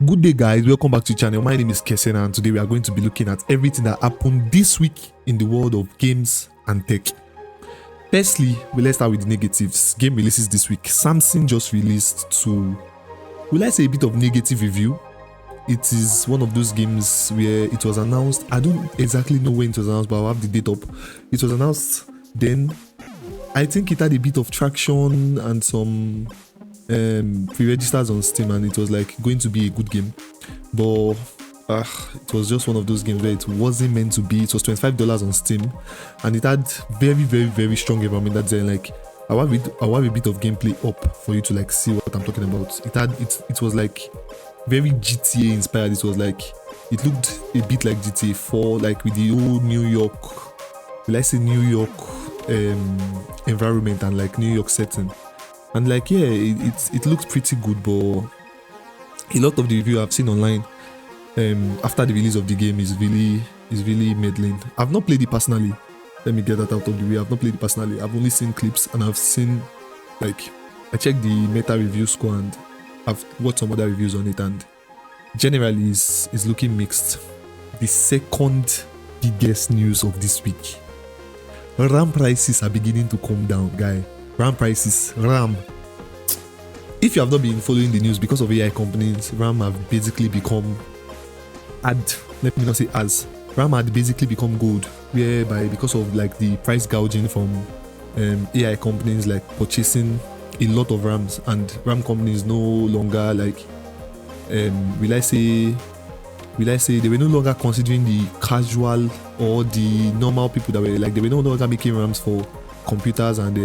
Good day, guys. Welcome back to the channel. My name is Kesen, and today we are going to be looking at everything that happened this week in the world of games and tech. Firstly, let's start with the negatives. Game releases this week. Samson just released to, will I say, a bit of negative review. It is one of those games where it was announced. I don't exactly know when it was announced, but I'll have the date up. It was announced then. I think it had a bit of traction and some pre-registers on Steam, and it was like going to be a good game, but it was just one of those games where it wasn't meant to be. It was $25 on Steam, and it had very strong environment. That's like I have a bit of gameplay up for you to like see what I'm talking about. It was like very GTA inspired. It was like, it looked a bit like GTA 4, like with the old New York, let's say New York environment and like New York setting. And like, yeah, it looks pretty good, but a lot of the review I've seen online after the release of the game is really meddling. I've not played it personally. Let me get that out of the way. I've not played it personally. I've only seen clips, and I've seen, like, I checked the meta review score and I've watched some other reviews on it, and generally is looking mixed. The second biggest news of this week: RAM prices are beginning to come down, guy. RAM prices, RAM. If you have not been following the news, because of AI companies, RAM have basically become RAM had basically become gold, whereby because of like the price gouging from AI companies like purchasing a lot of RAMs, and RAM companies no longer like will I say they were no longer considering the casual or the normal people that were like, they were no longer making RAMs for computers, and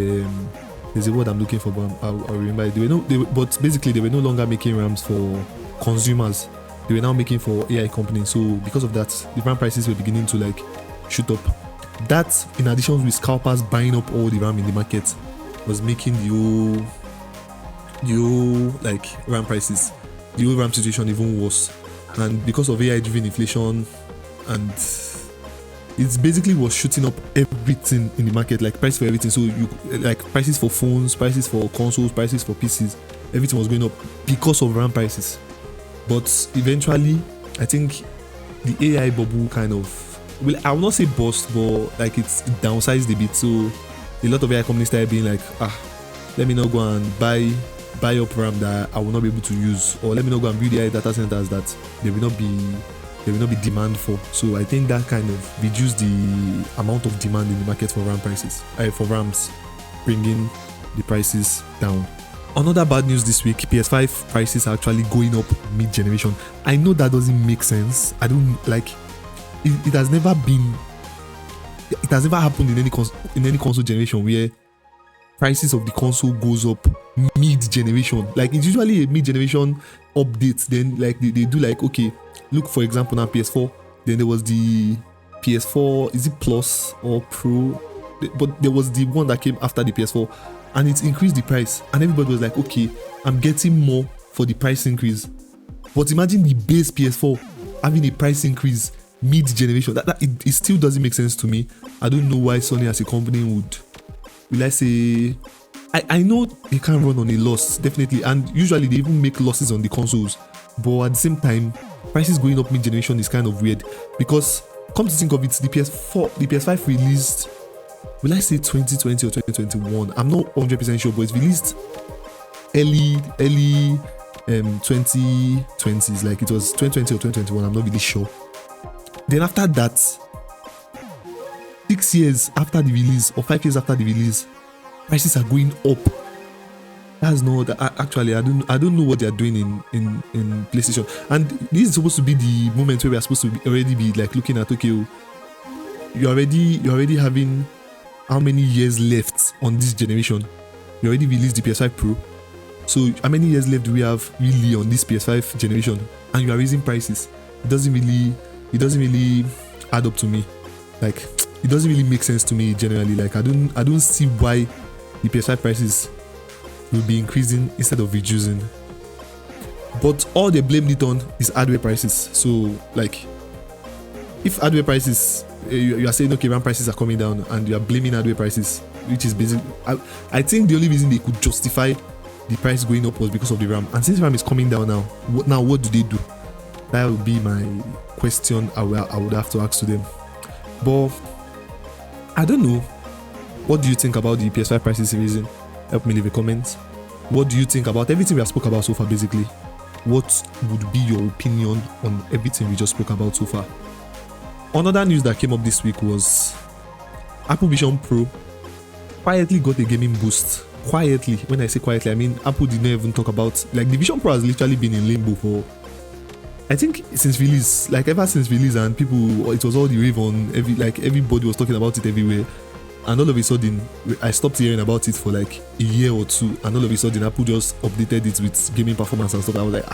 there's a word I'm looking for, but I'll remember it. But basically they were no longer making RAMs for consumers. They were now making for AI companies. So because of that, the RAM prices were beginning to like shoot up. That, in addition with scalpers buying up all the RAM in the market, was making the whole like RAM prices, the whole RAM situation even worse. And because of AI driven inflation, and it's basically was shooting up everything in the market, like price for everything. So you like prices for phones, prices for consoles, prices for PCs, everything was going up because of RAM prices. But eventually, I think the AI bubble kind of, well, I will not say burst, but like it's downsized a bit. So a lot of AI companies started being like, let me not go and buy up RAM that I will not be able to use, or let me not go and build AI data centers that there will not be demand for. So I think that kind of reduced the amount of demand in the market for RAM prices, for RAMs, bringing the prices down. Another bad news this week: PS5 prices are actually going up mid-generation. I know that doesn't make sense. I don't like it. It has never happened in any console generation where prices of the console goes up mid-generation. Like, it's usually a mid-generation update, then like they do like, okay, look, for example, now PS4, then there was the PS4, is it Plus or Pro? But there was the one that came after the PS4, and it increased the price, and everybody was like, okay, I'm getting more for the price increase. But imagine the base PS4 having a price increase mid-generation. It still doesn't make sense to me. I don't know why Sony as a company would, will I say, I know they can't run on a loss, definitely, and usually they even make losses on the consoles, but at the same time, prices going up mid-generation is kind of weird, because come to think of it, the PS5 released, will I say 2020 or 2021? I'm not 100% sure, but it's released early 2020s, like it was 2020 or 2021, I'm not really sure. Then after that, 6 years after the release, or 5 years after the release, prices are going up. That's not actually, I don't know what they are doing in PlayStation. And this is supposed to be the moment where we are supposed to already be like looking at, okay, you're already having how many years left on this generation? You already released the PS5 Pro, so how many years left do we have really on this PS5 generation? And you are raising prices. It doesn't really add up to me. Like, it doesn't really make sense to me generally. Like, I don't see why the PS5 prices will be increasing instead of reducing. But all they blamed it on is hardware prices. So like, if hardware prices, you are saying, okay, RAM prices are coming down, and you are blaming hardware prices, which is basically, I think the only reason they could justify the price going up was because of the RAM. And since RAM is coming down now, what do they do? That would be my question I would have to ask to them. But I don't know. What do you think about the PS5 prices raising? Help me leave a comment. What do you think about everything we have spoke about so far, basically? What would be your opinion on everything we just spoke about so far? Another news that came up this week was Apple Vision Pro quietly got a gaming boost. Quietly, when I say quietly, I mean Apple did not even talk about, like, the Vision Pro has literally been in limbo for, I think, since release, like ever since release, and people, it was all the rave on, everybody was talking about it everywhere, and all of a sudden, I stopped hearing about it for like a year or two, and all of a sudden, Apple just updated it with gaming performance and stuff. I was like,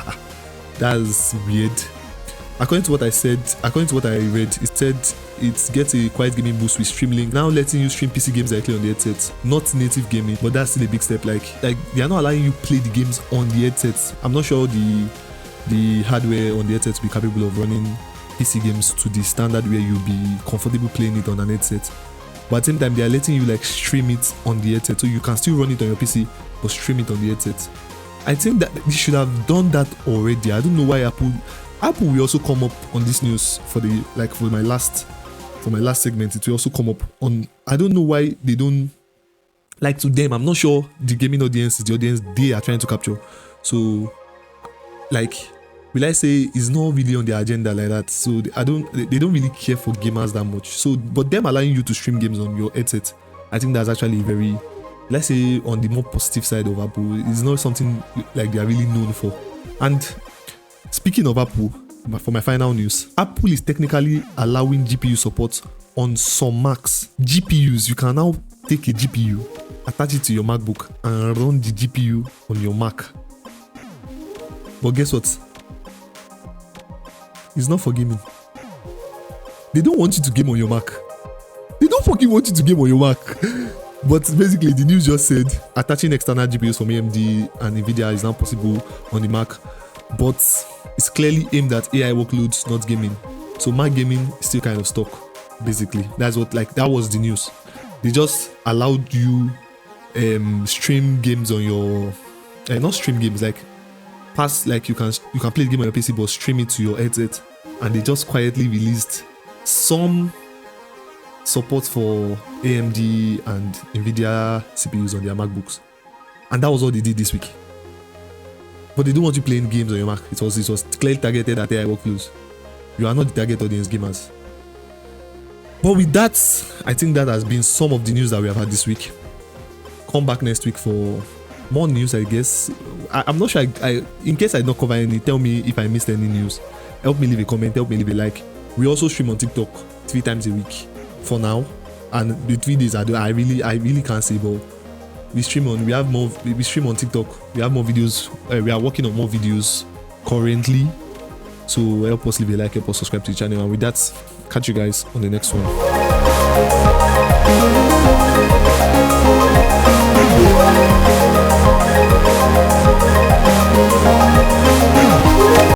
that's weird. According to what I read, it said it gets a quiet gaming boost with Stream Link, now letting you stream PC games directly on the headset. Not native gaming, but that's still a big step. Like they are not allowing you play the games on the headset. I'm not sure the hardware on the headset will be capable of running PC games to the standard where you'll be comfortable playing it on an headset. But at the same time, they are letting you like stream it on the headset, so you can still run it on your PC but stream it on the headset. I think that they should have done that already. I don't know why Apple will also come up on this news for my last segment. It will also come up on, I don't know why they don't, like, to them, I'm not sure the gaming audience is the audience they are trying to capture. So, like, will I say it's not really on their agenda like that? So they don't really care for gamers that much. So, but them allowing you to stream games on your headset, I think that's actually very, let's say, on the more positive side of Apple. It's not something like they are really known for. And speaking of Apple, for my final news, Apple is technically allowing GPU support on some Macs. GPUs, you can now take a GPU, attach it to your MacBook, and run the GPU on your Mac. But guess what? It's not for gaming. They don't want you to game on your Mac. They don't fucking want you to game on your Mac. But basically, the news just said attaching external GPUs from AMD and Nvidia is now possible on the Mac, but it's clearly aimed at AI workloads, not gaming. So Mac gaming is still kind of stuck. Basically, that was the news. They just allowed you stream games on your, not stream games, like pass, like you can play the game on your PC but stream it to your headset, and they just quietly released some support for AMD and Nvidia CPUs on their MacBooks, and that was all they did this week. But they don't want you playing games on your Mac. It was clearly targeted at AI workloads. You are not the target audience, gamers. But with that, I think that has been some of the news that we have had this week. Come back next week for more news, I guess. I'm not sure. In case I don't cover any, tell me if I missed any news. Help me leave a comment. Help me leave a like. We also stream on TikTok 3 times a week for now, and the 3 days I really can't say, but we stream on TikTok. We have more videos. We are working on more videos currently. So help us leave a like, help us subscribe to the channel, and with that, catch you guys on the next one.